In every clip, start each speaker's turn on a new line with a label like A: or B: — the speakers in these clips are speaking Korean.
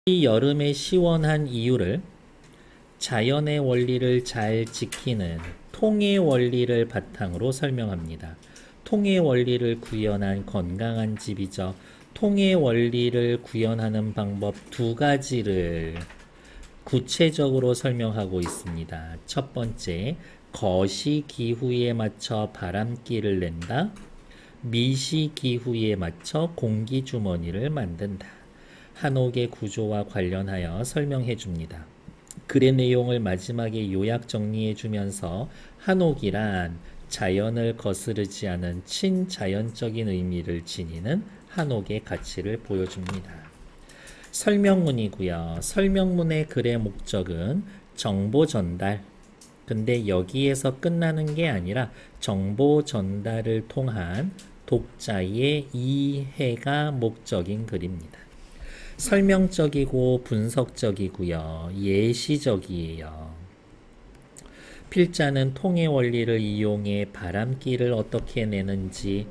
A: 이 여름의 시원한 이유를 자연의 원리를 잘 지키는 통의 원리를 바탕으로 설명합니다. 통의 원리를 구현한 건강한 집이죠. 통의 원리를 구현하는 방법 두 가지를 구체적으로 설명하고 있습니다. 첫 번째, 거시기후에 맞춰 바람기를 낸다. 미시기후에 맞춰 공기주머니를 만든다. 한옥의 구조와 관련하여 설명해 줍니다. 글의 내용을 마지막에 요약 정리해 주면서 한옥이란 자연을 거스르지 않은 친자연적인 의미를 지니는 한옥의 가치를 보여줍니다. 설명문이고요. 설명문의 글의 목적은 정보 전달. 근데 여기에서 끝나는 게 아니라 정보 전달을 통한 독자의 이해가 목적인 글입니다. 설명적이고 분석적이고요. 예시적이에요. 필자는 통의 원리를 이용해 바람기를 어떻게 내는지,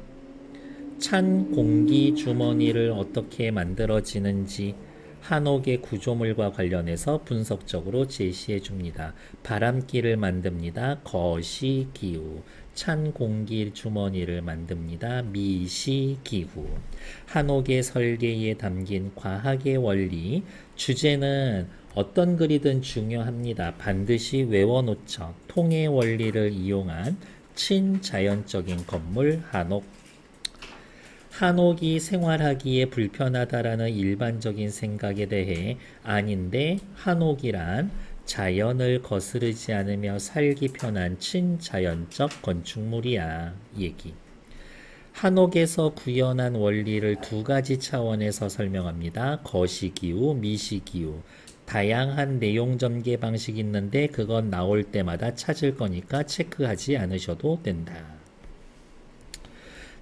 A: 찬 공기 주머니를 어떻게 만들어지는지 한옥의 구조물과 관련해서 분석적으로 제시해 줍니다. 바람기를 만듭니다. 거시기후. 찬 공기 주머니를 만듭니다. 미시기후. 한옥의 설계에 담긴 과학의 원리. 주제는 어떤 글이든 중요합니다. 반드시 외워놓죠. 통의 원리를 이용한 친자연적인 건물 한옥. 한옥이 생활하기에 불편하다라는 일반적인 생각에 대해 아닌데, 한옥이란 자연을 거스르지 않으며 살기 편한 친자연적 건축물이야 얘기. 한옥에서 구현한 원리를 두 가지 차원에서 설명합니다. 거시기후, 미시기후. 다양한 내용 전개 방식이 있는데 그건 나올 때마다 찾을 거니까 체크하지 않으셔도 된다.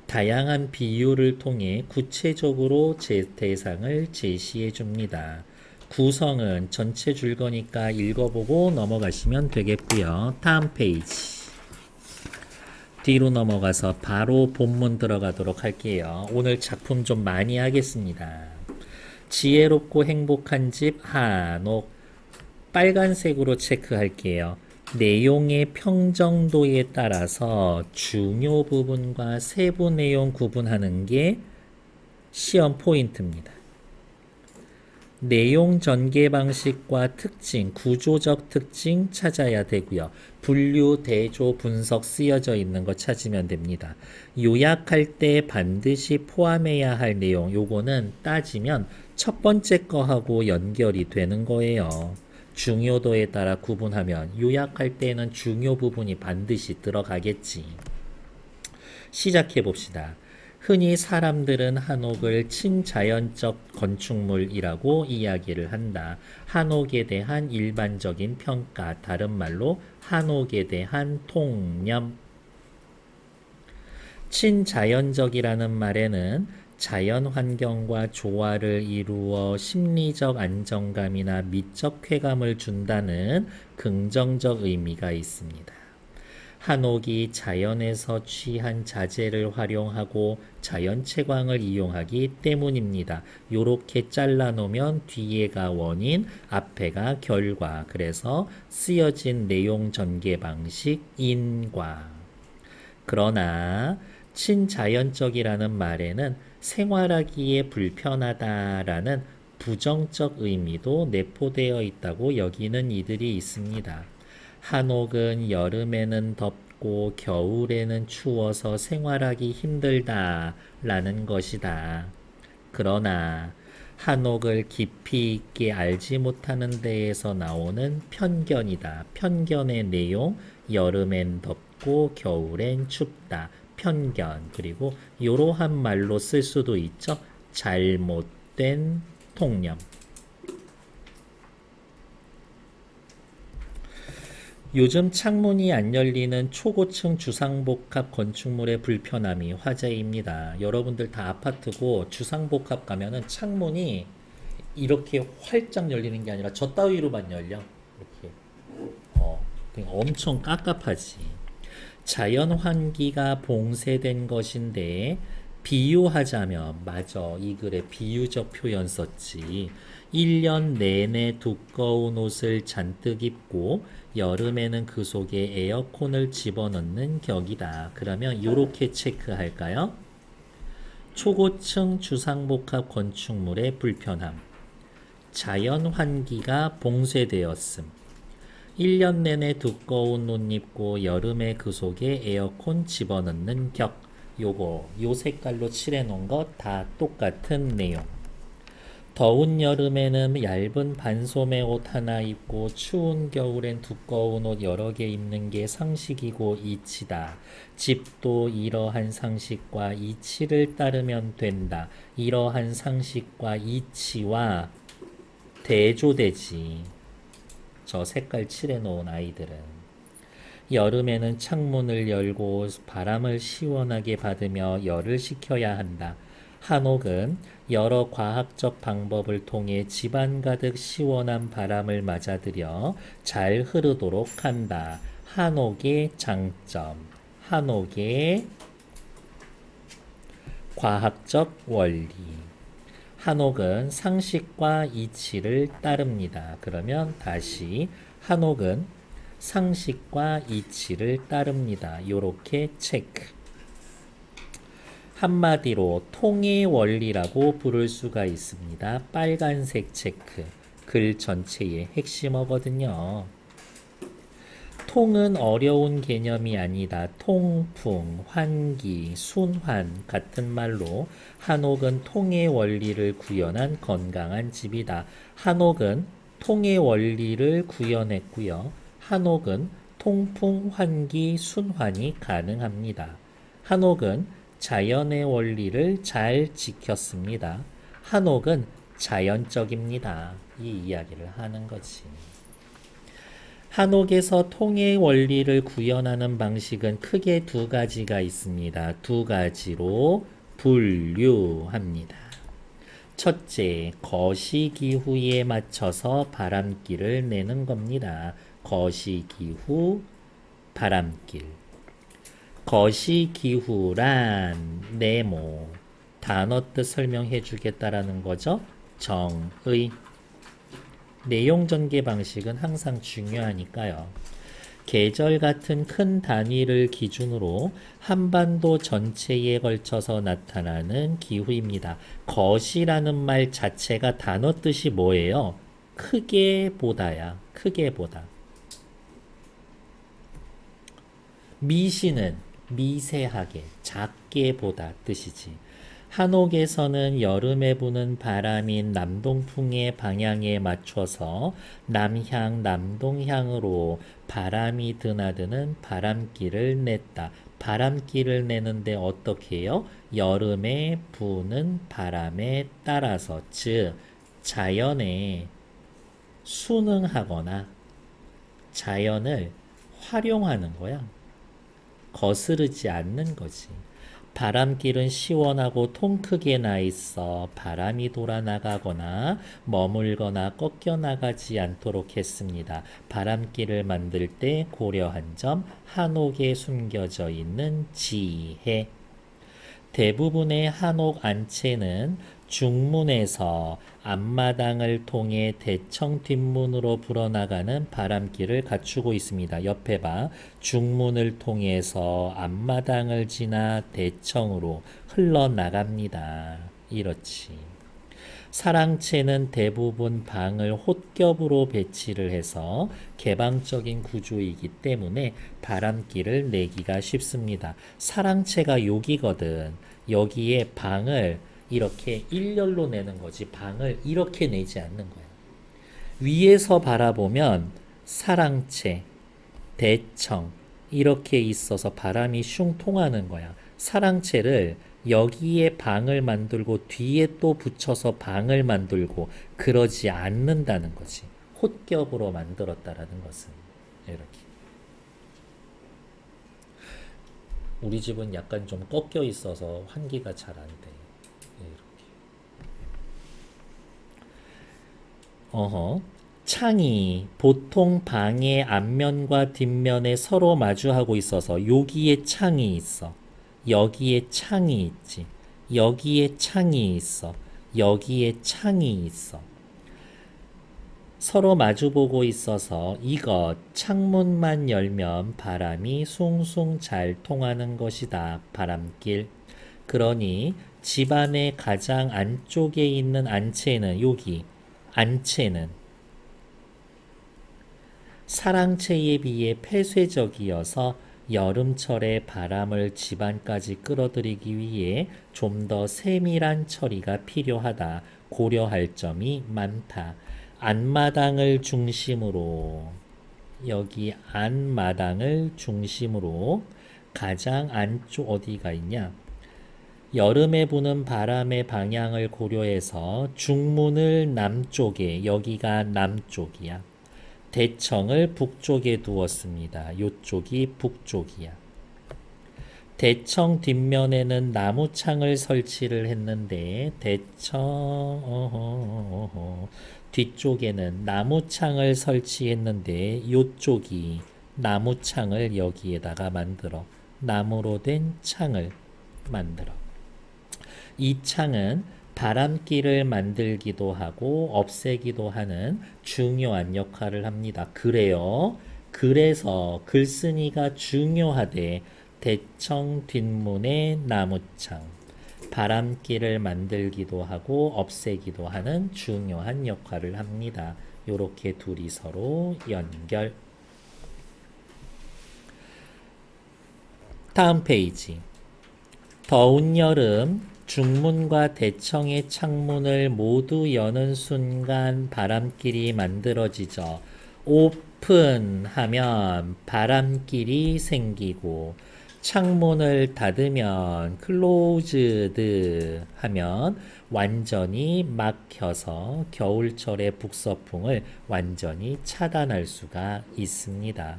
A: 다양한 비유를 통해 구체적으로 대상을 제시해 줍니다. 구성은 전체 줄 거니까 읽어보고 넘어가시면 되겠고요. 다음 페이지. 뒤로 넘어가서 바로 본문 들어가도록 할게요. 오늘 작품 좀 많이 하겠습니다. 지혜롭고 행복한 집 한옥. 빨간색으로 체크할게요. 내용의 평정도에 따라서 중요 부분과 세부 내용 구분하는 게 시험 포인트입니다. 내용 전개 방식과 특징, 구조적 특징 찾아야 되고요. 분류, 대조, 분석 쓰여져 있는 거 찾으면 됩니다. 요약할 때 반드시 포함해야 할 내용, 요거는 따지면 첫 번째 거하고 연결이 되는 거예요. 중요도에 따라 구분하면 요약할 때는 중요 부분이 반드시 들어가겠지. 시작해 봅시다. 흔히 사람들은 한옥을 친자연적 건축물이라고 이야기를 한다. 한옥에 대한 일반적인 평가, 다른 말로 한옥에 대한 통념. 친자연적이라는 말에는 자연 환경과 조화를 이루어 심리적 안정감이나 미적 쾌감을 준다는 긍정적 의미가 있습니다. 한옥이 자연에서 취한 자재를 활용하고 자연 채광을 이용하기 때문입니다. 요렇게 잘라 놓으면 뒤에가 원인, 앞에가 결과. 그래서 쓰여진 내용 전개 방식 인과. 그러나 친자연적이라는 말에는 생활하기에 불편하다라는 부정적 의미도 내포되어 있다고 여기는 이들이 있습니다. 한옥은 여름에는 덥고 겨울에는 추워서 생활하기 힘들다라는 것이다. 그러나 한옥을 깊이 있게 알지 못하는 데에서 나오는 편견이다. 편견의 내용, 여름엔 덥고 겨울엔 춥다. 편견. 그리고 이러한 말로 쓸 수도 있죠. 잘못된 통념. 요즘 창문이 안 열리는 초고층 주상복합 건축물의 불편함이 화제입니다. 여러분들 다 아파트고 주상복합 가면은 창문이 이렇게 활짝 열리는 게 아니라 저 따위로만 열려. 이렇게. 그러니까 엄청 깝깝하지. 자연 환기가 봉쇄된 것인데 비유하자면 맞아. 이 글에 비유적 표현 썼지. 1년 내내 두꺼운 옷을 잔뜩 입고 여름에는 그 속에 에어컨을 집어넣는 격이다. 그러면 이렇게 체크할까요? 초고층 주상복합 건축물의 불편함. 자연 환기가 봉쇄되었음. 1년 내내 두꺼운 옷 입고 여름에 그 속에 에어컨 집어넣는 격. 요 색깔로 칠해놓은 것 다 똑같은 내용. 더운 여름에는 얇은 반소매 옷 하나 입고 추운 겨울엔 두꺼운 옷 여러 개 입는 게 상식이고 이치다. 집도 이러한 상식과 이치를 따르면 된다. 이러한 상식과 이치와 대조되지. 저 색깔 칠해놓은 아이들은. 여름에는 창문을 열고 바람을 시원하게 받으며 열을 식혀야 한다. 한옥은 여러 과학적 방법을 통해 집안 가득 시원한 바람을 맞아들여 잘 흐르도록 한다. 한옥의 장점. 한옥의 과학적 원리. 한옥은 상식과 이치를 따릅니다. 그러면 다시 한옥은 상식과 이치를 따릅니다. 요렇게 체크. 한마디로 통의 원리라고 부를 수가 있습니다. 빨간색 체크. 글 전체의 핵심어거든요. 통은 어려운 개념이 아니다. 통풍, 환기, 순환 같은 말로 한옥은 통의 원리를 구현한 건강한 집이다. 한옥은 통의 원리를 구현했고요. 한옥은 통풍, 환기, 순환이 가능합니다. 한옥은 자연의 원리를 잘 지켰습니다. 한옥은 자연적입니다. 이 이야기를 하는 거지. 한옥에서 통의 원리를 구현하는 방식은 크게 두 가지가 있습니다. 두 가지로 분류합니다. 첫째, 거시기후에 맞춰서 바람길을 내는 겁니다. 거시기후, 바람길. 거시기후란 네모, 단어 뜻 설명해 주겠다라는 거죠. 정의. 내용 전개 방식은 항상 중요하니까요. 계절 같은 큰 단위를 기준으로 한반도 전체에 걸쳐서 나타나는 기후입니다. 거시라는 말 자체가 단어 뜻이 뭐예요? 크게 보다야. 크게 보다. 미시는 미세하게, 작게 보다 뜻이지. 한옥에서는 여름에 부는 바람인 남동풍의 방향에 맞춰서 남향, 남동향으로 바람이 드나드는 바람길을 냈다. 바람길을 내는데 어떻게 해요? 여름에 부는 바람에 따라서, 즉 자연에 순응하거나 자연을 활용하는 거야. 거스르지 않는 거지. 바람길은 시원하고 통 크게 나 있어 바람이 돌아 나가거나 머물거나 꺾여 나가지 않도록 했습니다. 바람길을 만들 때 고려한 점, 한옥에 숨겨져 있는 지혜. 대부분의 한옥 안채는 중문에서 앞마당을 통해 대청 뒷문으로 불어나가는 바람길을 갖추고 있습니다. 옆에 봐. 중문을 통해서 앞마당을 지나 대청으로 흘러나갑니다. 이렇지. 사랑채는 대부분 방을 홑겹으로 배치를 해서 개방적인 구조이기 때문에 바람길을 내기가 쉽습니다. 사랑채가 여기거든. 여기에 방을 이렇게 일렬로 내는 거지 방을 이렇게 내지 않는 거야. 위에서 바라보면 사랑채, 대청 이렇게 있어서 바람이 슝 통하는 거야. 사랑채를 여기에 방을 만들고 뒤에 또 붙여서 방을 만들고 그러지 않는다는 거지. 홑겹으로 만들었다라는 것은 이렇게. 우리 집은 약간 좀 꺾여 있어서 환기가 잘 안 돼. 창이 보통 방의 앞면과 뒷면에 서로 마주하고 있어서 여기에 창이 있어. 여기에 창이 있지. 여기에 창이 있어. 여기에 창이 있어. 서로 마주보고 있어서 이것 창문만 열면 바람이 숭숭 잘 통하는 것이다. 바람길. 그러니 집안의 가장 안쪽에 있는 안채는 여기 안채는 사랑채에 비해 폐쇄적이어서 여름철에 바람을 집안까지 끌어들이기 위해 좀 더 세밀한 처리가 필요하다. 고려할 점이 많다. 안마당을 중심으로 여기 안마당을 중심으로 가장 안쪽 어디가 있냐? 여름에 부는 바람의 방향을 고려해서 중문을 남쪽에 여기가 남쪽이야. 대청을 북쪽에 두었습니다. 요쪽이 북쪽이야. 대청 뒷면에는 나무창을 설치를 했는데 뒤쪽에는 나무창을 설치했는데 요쪽이 나무창을 여기에다가 만들어 나무로 된 창을 만들어. 이 창은 바람길을 만들기도 하고 없애기도 하는 중요한 역할을 합니다. 그래서 글쓴이가 중요하대. 대청 뒷문의 나무창. 바람길을 만들기도 하고 없애기도 하는 중요한 역할을 합니다. 요렇게 둘이 서로 연결. 다음 페이지. 더운 여름 중문과 대청의 창문을 모두 여는 순간 바람길이 만들어지죠. 오픈하면 바람길이 생기고 창문을 닫으면 클로즈드 하면 완전히 막혀서 겨울철의 북서풍을 완전히 차단할 수가 있습니다.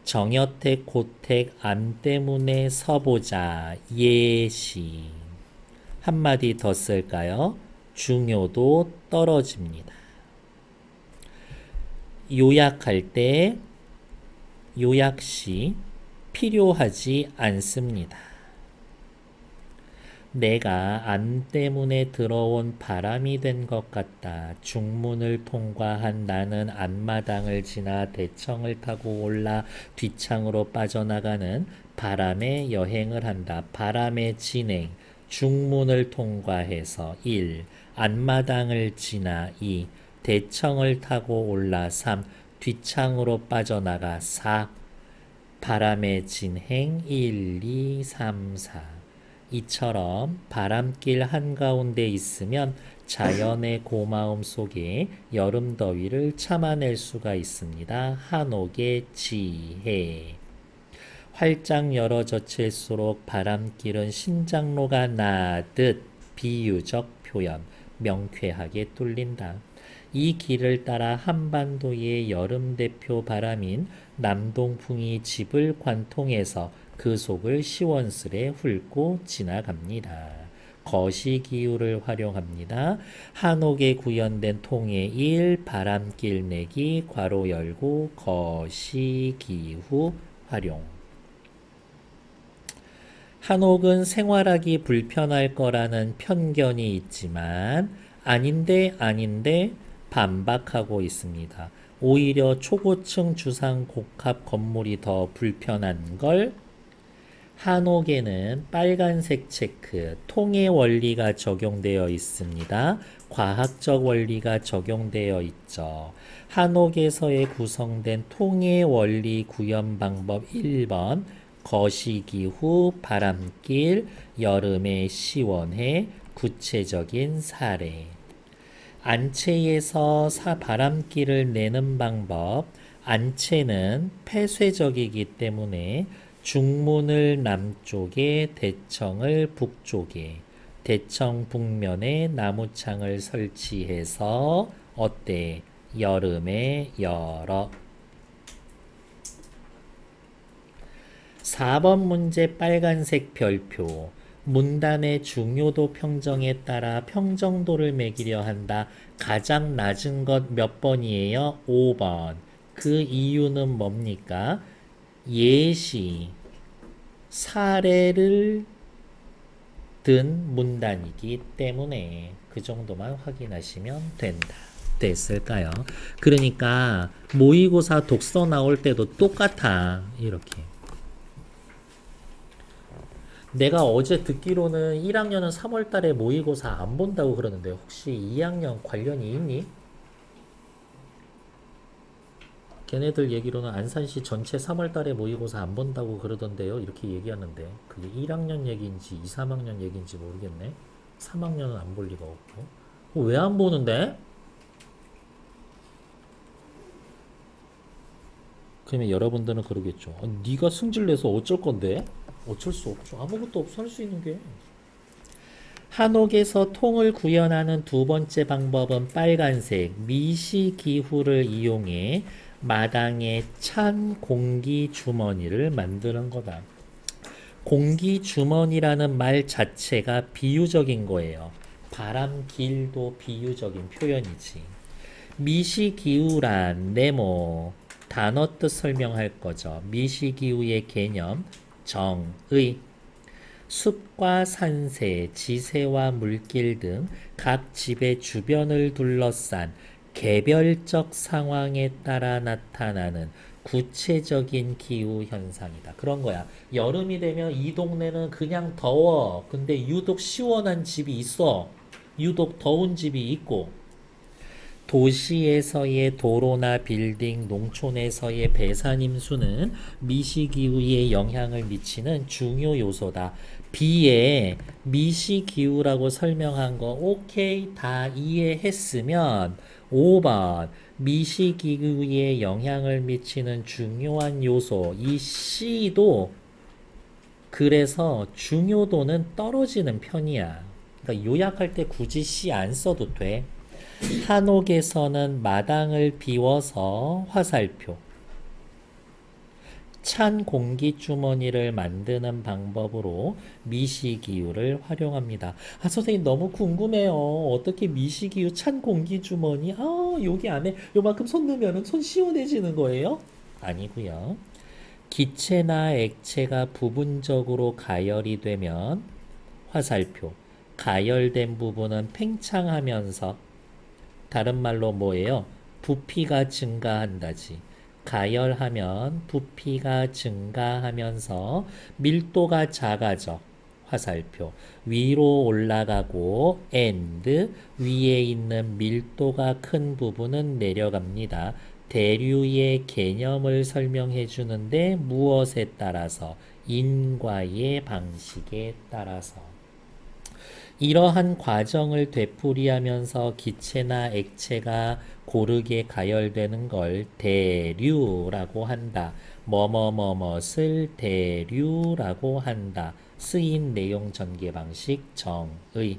A: 정여택 고택 안 때문에 서보자. 예시. 한마디 더 쓸까요? 중요도 떨어집니다. 요약할 때 요약시 필요하지 않습니다. 내가 안 때문에 들어온 바람이 된 것 같다. 중문을 통과한 나는 안마당을 지나 대청을 타고 올라 뒷창으로 빠져나가는 바람의 여행을 한다. 바람의 진행. 중문을 통과해서 1. 안마당을 지나 2. 대청을 타고 올라 3. 뒷창으로 빠져나가 4. 바람의 진행 1, 2, 3, 4. 이처럼 바람길 한가운데 있으면 자연의 고마움 속에 여름 더위를 참아낼 수가 있습니다. 한옥의 지혜. 활짝 열어젖힐수록 바람길은 신장로가 나듯 비유적 표현, 명쾌하게 뚫린다. 이 길을 따라 한반도의 여름 대표 바람인 남동풍이 집을 관통해서 그 속을 시원스레 훑고 지나갑니다. 거시기후를 활용합니다. 한옥에 구현된 통의 1 바람길 내기 괄호 열고 거시기후 활용. 한옥은 생활하기 불편할 거라는 편견이 있지만 아닌데 반박하고 있습니다. 오히려 초고층 주상 복합 건물이 더 불편한 걸. 한옥에는 빨간색 체크, 통의 원리가 적용되어 있습니다. 과학적 원리가 적용되어 있죠. 한옥에서의 구성된 통의 원리 구현 방법 1번 거시기후 바람길 여름에 시원해 구체적인 사례. 안채에서 바람길을 내는 방법. 안채는 폐쇄적이기 때문에 중문을 남쪽에 대청을 북쪽에 대청 북면에 나무창을 설치해서 어때? 여름에 열어. 4번 문제 빨간색 별표. 문단의 중요도 평정에 따라 평정도를 매기려 한다. 가장 낮은 것 몇 번이에요? 5번. 그 이유는 뭡니까? 예시, 사례를 든 문단이기 때문에 그 정도만 확인하시면 된다. 됐을까요? 그러니까 모의고사 독서 나올 때도 똑같아. 이렇게. 내가 어제 듣기로는 1학년은 3월 달에 모의고사 안 본다고 그러는데 혹시 2학년 관련이 있니? 걔네들 얘기로는 안산시 전체 3월 달에 모의고사 안 본다고 그러던데요. 이렇게 얘기하는데 그게 1학년 얘기인지 2, 3학년 얘기인지 모르겠네. 3학년은 안 볼 리가 없고. 왜 안 보는데? 그러면 여러분들은 그러겠죠. 네가 승질 내서 어쩔 건데? 어쩔 수 없죠. 아무것도 없어 할 수 있는 게. 한옥에서 통을 구현하는 두 번째 방법은 빨간색 미시기후를 이용해 마당에 찬 공기 주머니를 만드는 거다. 공기 주머니라는 말 자체가 비유적인 거예요. 바람 길도 비유적인 표현이지. 미시기후란 네모 단어 뜻 설명할 거죠. 미시기후의 개념 정의 숲과 산새, 지새와 물길 등 각 집의 주변을 둘러싼 개별적 상황에 따라 나타나는 구체적인 기후 현상이다. 그런 거야. 여름이 되면 이 동네는 그냥 더워. 근데 유독 시원한 집이 있어. 유독 더운 집이 있고. 도시에서의 도로나 빌딩, 농촌에서의 배산임수는 미시기후에 영향을 미치는 중요 요소다. B에 미시기후라고 설명한 거 오케이 다 이해했으면 5번 미시기후에 영향을 미치는 중요한 요소 이 C도 그래서 중요도는 떨어지는 편이야. 그러니까 요약할 때 굳이 C 안 써도 돼. 한옥에서는 마당을 비워서 화살표 찬 공기주머니를 만드는 방법으로 미시기후를 활용합니다. 아, 선생님 너무 궁금해요. 어떻게 미시기후 찬 공기주머니? 아, 여기 안에 요만큼 손 넣으면 손 시원해지는 거예요? 아니고요. 기체나 액체가 부분적으로 가열이 되면 화살표 가열된 부분은 팽창하면서 다른 말로 뭐예요? 부피가 증가한다지. 가열하면 부피가 증가하면서 밀도가 작아져. 화살표. 위로 올라가고 and 위에 있는 밀도가 큰 부분은 내려갑니다. 대류의 개념을 설명해 주는데 무엇에 따라서? 인과의 방식에 따라서. 이러한 과정을 되풀이하면서 기체나 액체가 고르게 가열되는 걸 대류라고 한다. 뭐뭐뭐뭇을 대류라고 한다. 쓰인 내용 전개 방식 정의.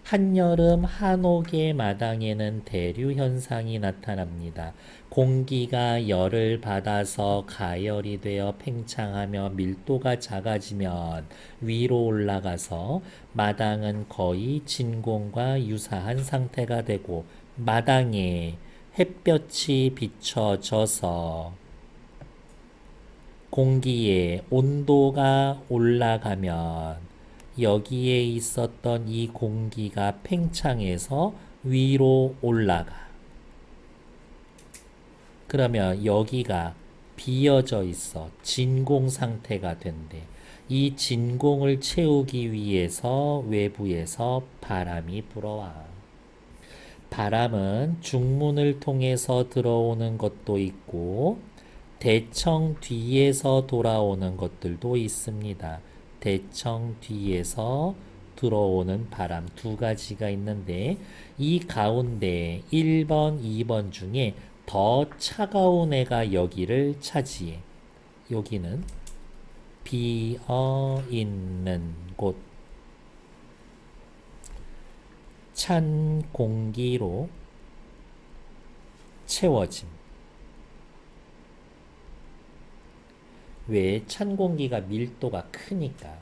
A: 한여름 한옥의 마당에는 대류 현상이 나타납니다. 공기가 열을 받아서 가열이 되어 팽창하며 밀도가 작아지면 위로 올라가서 마당은 거의 진공과 유사한 상태가 되고 마당에 햇볕이 비춰져서 공기의 온도가 올라가면 여기에 있었던 이 공기가 팽창해서 위로 올라가. 그러면 여기가 비어져 있어. 진공 상태가 된대. 이 진공을 채우기 위해서 외부에서 바람이 불어와. 바람은 중문을 통해서 들어오는 것도 있고 대청 뒤에서 돌아오는 것들도 있습니다. 대청 뒤에서 들어오는 바람 두 가지가 있는데 이 가운데 1번, 2번 중에 더 차가운 애가 여기를 차지해. 여기는 비어있는 곳. 찬 공기로 채워짐. 왜? 찬 공기가 밀도가 크니까.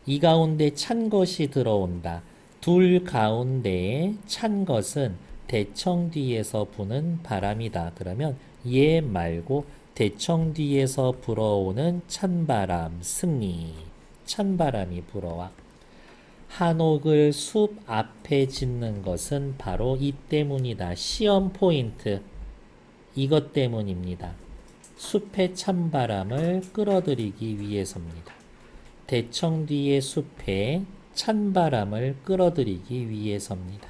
A: 이 가운데 찬 것이 들어온다. 둘 가운데 찬 것은 대청 뒤에서 부는 바람이다. 그러면 얘 말고 대청 뒤에서 불어오는 찬바람 승리. 찬바람이 불어와. 한옥을 숲 앞에 짓는 것은 바로 이 때문이다. 시험 포인트. 이것 때문입니다. 숲의 찬바람을 끌어들이기 위해서입니다. 대청 뒤의 숲에 찬바람을 끌어들이기 위해서입니다.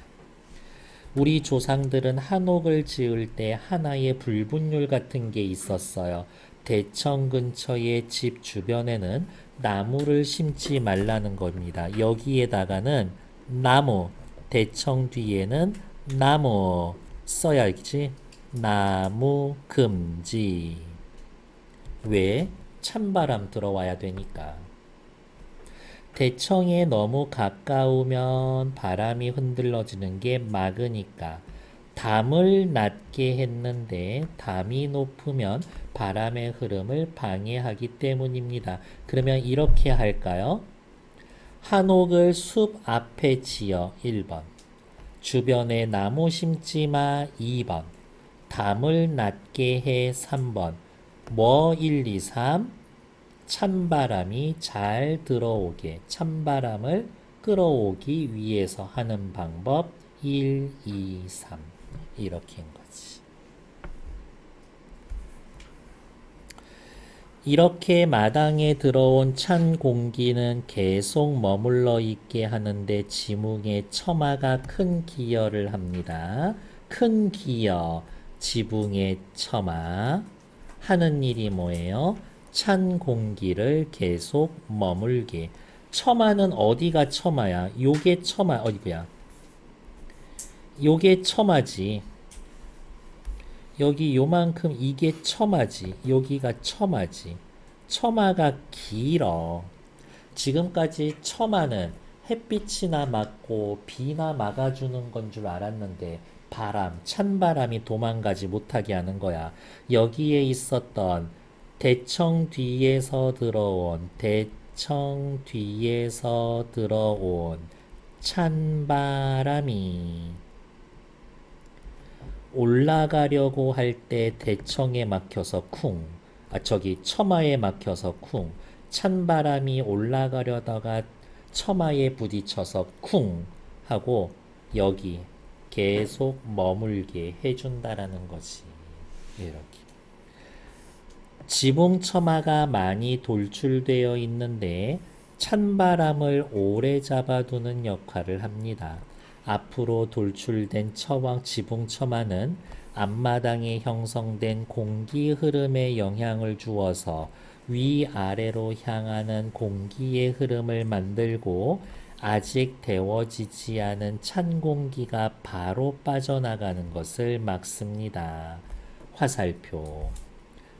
A: 우리 조상들은 한옥을 지을 때 하나의 불분율 같은 게 있었어요. 대청 근처의 집 주변에는 나무를 심지 말라는 겁니다. 여기에다가는 나무, 대청 뒤에는 나무 써야지. 나무 금지. 왜? 찬바람 들어와야 되니까. 대청에 너무 가까우면 바람이 흔들러지는 게 막으니까. 담을 낮게 했는데 담이 높으면 바람의 흐름을 방해하기 때문입니다. 그러면 이렇게 할까요? 한옥을 숲 앞에 지어 1번. 주변에 나무 심지 마 2번. 담을 낮게 해 3번. 뭐 1, 2, 3? 찬바람이 잘 들어오게, 찬바람을 끌어오기 위해서 하는 방법 1, 2, 3 이렇게인 거지. 이렇게 마당에 들어온 찬 공기는 계속 머물러 있게 하는데 지붕의 처마가 큰 기여를 합니다. 큰 기여, 지붕의 처마 하는 일이 뭐예요? 찬 공기를 계속 머물게. 처마는 어디가 처마야? 요게 처마, 어디야? 요게 처마지. 여기 요만큼 이게 처마지. 여기가 처마지. 처마가 길어. 지금까지 처마는 햇빛이나 막고 비나 막아주는 건 줄 알았는데 바람, 찬바람이 도망가지 못하게 하는 거야. 여기에 있었던 대청 뒤에서 들어온 찬바람이 올라가려고 할 때 대청에 막혀서 처마에 막혀서 찬바람이 올라가려다가 처마에 부딪혀서 쿵 하고 여기 계속 머물게 해준다라는 거지. 이렇게. 지붕 처마가 많이 돌출되어 있는데 찬바람을 오래 잡아두는 역할을 합니다. 앞으로 돌출된 지붕 처마는 앞마당에 형성된 공기 흐름에 영향을 주어서 위아래로 향하는 공기의 흐름을 만들고 아직 데워지지 않은 찬 공기가 바로 빠져나가는 것을 막습니다. 화살표.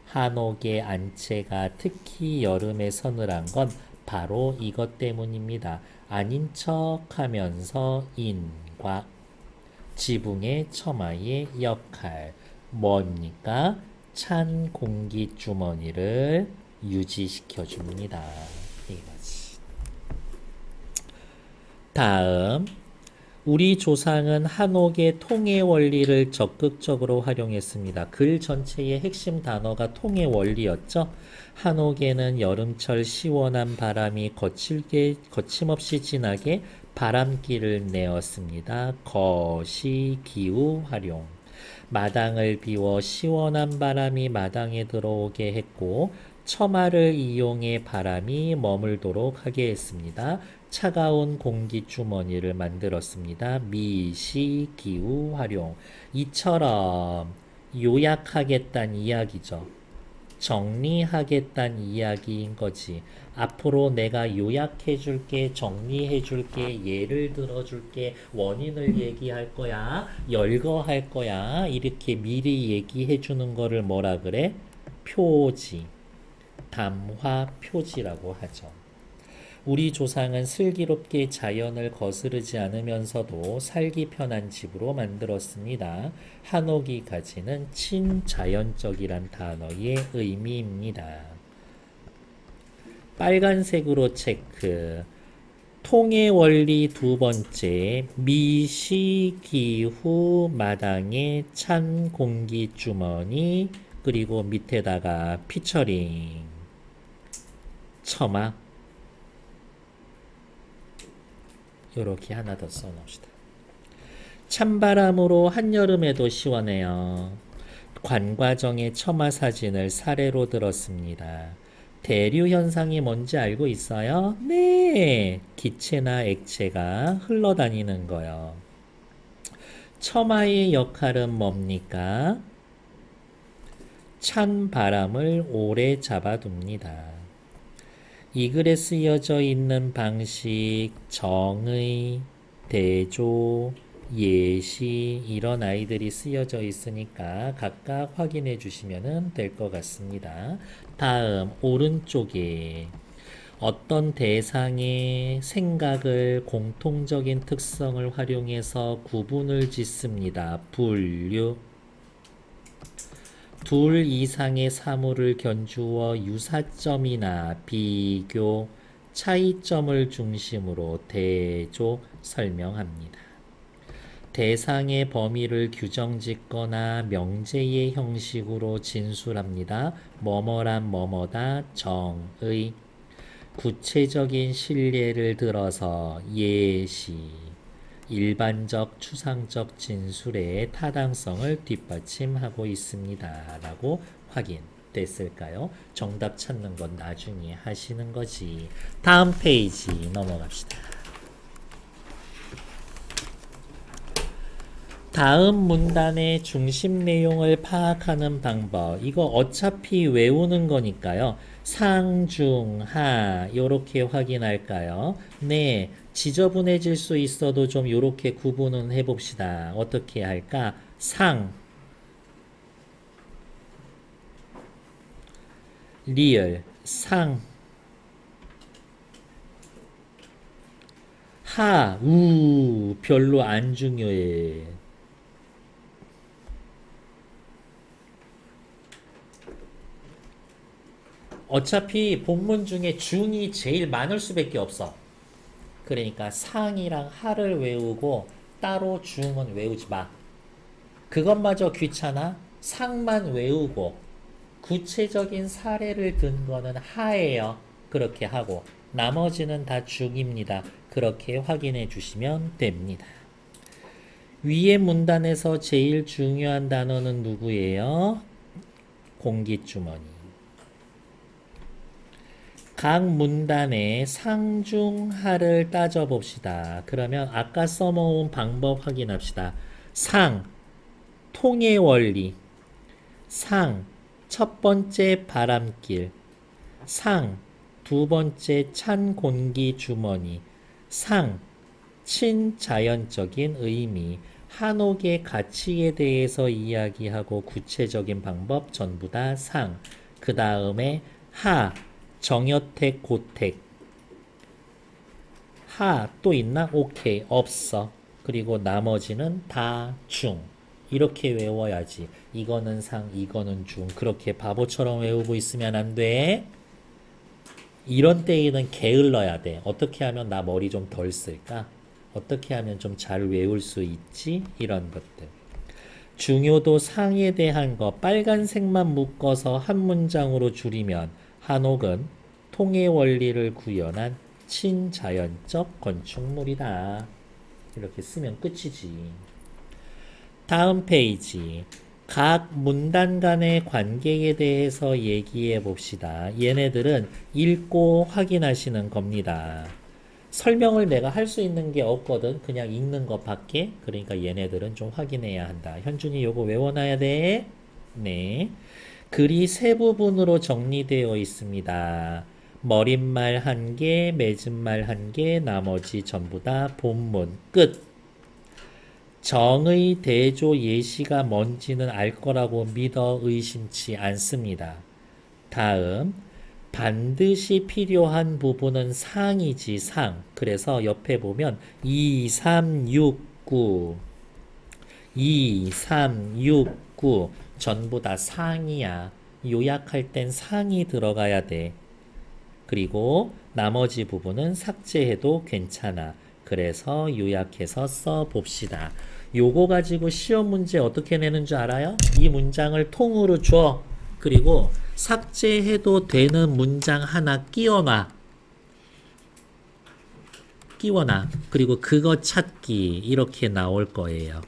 A: 한옥의 안채가 특히 여름에 서늘한 건 바로 이것 때문입니다. 아닌 척 하면서 인과 지붕의 처마의 역할 뭡니까? 찬 공기 주머니를 유지시켜 줍니다. 이거지. 다음 우리 조상은 한옥의 통해 원리를 적극적으로 활용했습니다. 글 전체의 핵심 단어가 통해 원리였죠. 한옥에는 여름철 시원한 바람이 거침없이 진하게 바람길을 내었습니다. 거시기후 활용. 마당을 비워 시원한 바람이 마당에 들어오게 했고 처마를 이용해 바람이 머물도록 하게 했습니다. 차가운 공기 주머니를 만들었습니다. 미시기후 활용. 이처럼 요약하겠다는 이야기죠. 정리하겠다는 이야기인 거지. 앞으로 내가 요약해 줄게, 정리해 줄게, 예를 들어 줄게, 원인을 얘기할 거야, 열거할 거야. 이렇게 미리 얘기해 주는 거를 뭐라 그래? 표지. 담화 표지라고 하죠. 우리 조상은 슬기롭게 자연을 거스르지 않으면서도 살기 편한 집으로 만들었습니다. 한옥이 가지는 친자연적이란 단어의 의미입니다. 빨간색으로 체크. 통해 원리 두 번째, 미시기후 마당에 찬 공기 주머니, 그리고 밑에다가 피처링 처마. 요렇게 하나 더 써놓읍시다. 찬바람으로 한여름에도 시원해요. 관과정의 처마 사진을 사례로 들었습니다. 대류 현상이 뭔지 알고 있어요? 네, 기체나 액체가 흘러다니는 거요. 처마의 역할은 뭡니까? 찬 바람을 오래 잡아둡니다. 이 글에 쓰여져 있는 방식, 대조, 예시 이런 아이들이 쓰여져 있으니까 각각 확인해 주시면 될 것 같습니다. 다음 오른쪽에 어떤 대상의 생각을 공통적인 특성을 활용해서 구분을 짓습니다. 분류. 둘 이상의 사물을 견주어 유사점이나 비교, 차이점을 중심으로 대조 설명합니다. 대상의 범위를 규정짓거나 명제의 형식으로 진술합니다. 뭐뭐란 뭐뭐다 정의. 구체적인 실례를 들어서 예시, 일반적 추상적 진술의 타당성을 뒷받침하고 있습니다. 라고 확인됐을까요? 정답 찾는 건 나중에 하시는 거지. 다음 페이지 넘어갑시다. 다음 문단의 중심 내용을 파악하는 방법. 이거 어차피 외우는 거니까요. 상, 중, 하 요렇게 확인할까요? 네, 지저분해질 수 있어도 좀 요렇게 구분은 해봅시다. 어떻게 할까? 상, 리을, 상, 하, 우 별로 안 중요해. 어차피 본문 중에 중이 제일 많을 수밖에 없어. 그러니까 상이랑 하를 외우고 따로 중은 외우지 마. 그것마저 귀찮아? 상만 외우고 구체적인 사례를 든 거는 하예요. 그렇게 하고 나머지는 다 중입니다. 그렇게 확인해 주시면 됩니다. 위의 문단에서 제일 중요한 단어는 누구예요? 공기주머니. 각 문단의 상중하를 따져봅시다. 그러면 아까 써놓은 방법 확인합시다. 상, 통의 원리. 상, 첫 번째 바람길. 상, 두 번째 찬 공기 주머니. 상, 친자연적인 의미. 한옥의 가치에 대해서 이야기하고 구체적인 방법 전부 다 상. 그 다음에 하, 정여택, 고택. 하 또 있나? 오케이, 없어. 그리고 나머지는 다 중. 이렇게 외워야지. 이거는 상, 이거는 중. 그렇게 바보처럼 외우고 있으면 안 돼. 이런 때에는 게을러야 돼. 어떻게 하면 나 머리 좀 덜 쓸까? 어떻게 하면 좀 잘 외울 수 있지? 이런 것들. 중요도 상에 대한 거 빨간색만 묶어서 한 문장으로 줄이면 한옥은 통의 원리를 구현한 친자연적 건축물이다. 이렇게 쓰면 끝이지. 다음 페이지. 각 문단 간의 관계에 대해서 얘기해 봅시다. 얘네들은 읽고 확인하시는 겁니다. 설명을 내가 할 수 있는 게 없거든. 그냥 읽는 것밖에. 그러니까 얘네들은 좀 확인해야 한다. 현준이 요거 외워놔야 돼. 네. 글이 세 부분으로 정리되어 있습니다. 머릿말 1개, 맺은말 1개, 나머지 전부 다 본문. 끝. 정의, 대조, 예시가 뭔지는 알 거라고 믿어 의심치 않습니다. 다음, 반드시 필요한 부분은 상이지, 상. 그래서 옆에 보면 2, 3, 6, 9 2, 3, 6, 9 전부 다 상이야. 요약할 땐 상이 들어가야 돼. 그리고 나머지 부분은 삭제해도 괜찮아. 그래서 요약해서 써봅시다. 요거 가지고 시험 문제 어떻게 내는 줄 알아요? 이 문장을 통으로 줘. 그리고 삭제해도 되는 문장 하나 끼워놔. 끼워놔. 그리고 그거 찾기 이렇게 나올 거예요.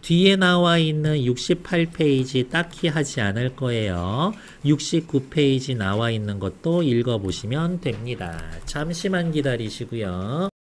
A: 뒤에 나와 있는 68페이지 딱히 하지 않을 거예요. 69페이지 나와 있는 것도 읽어보시면 됩니다. 잠시만 기다리시고요.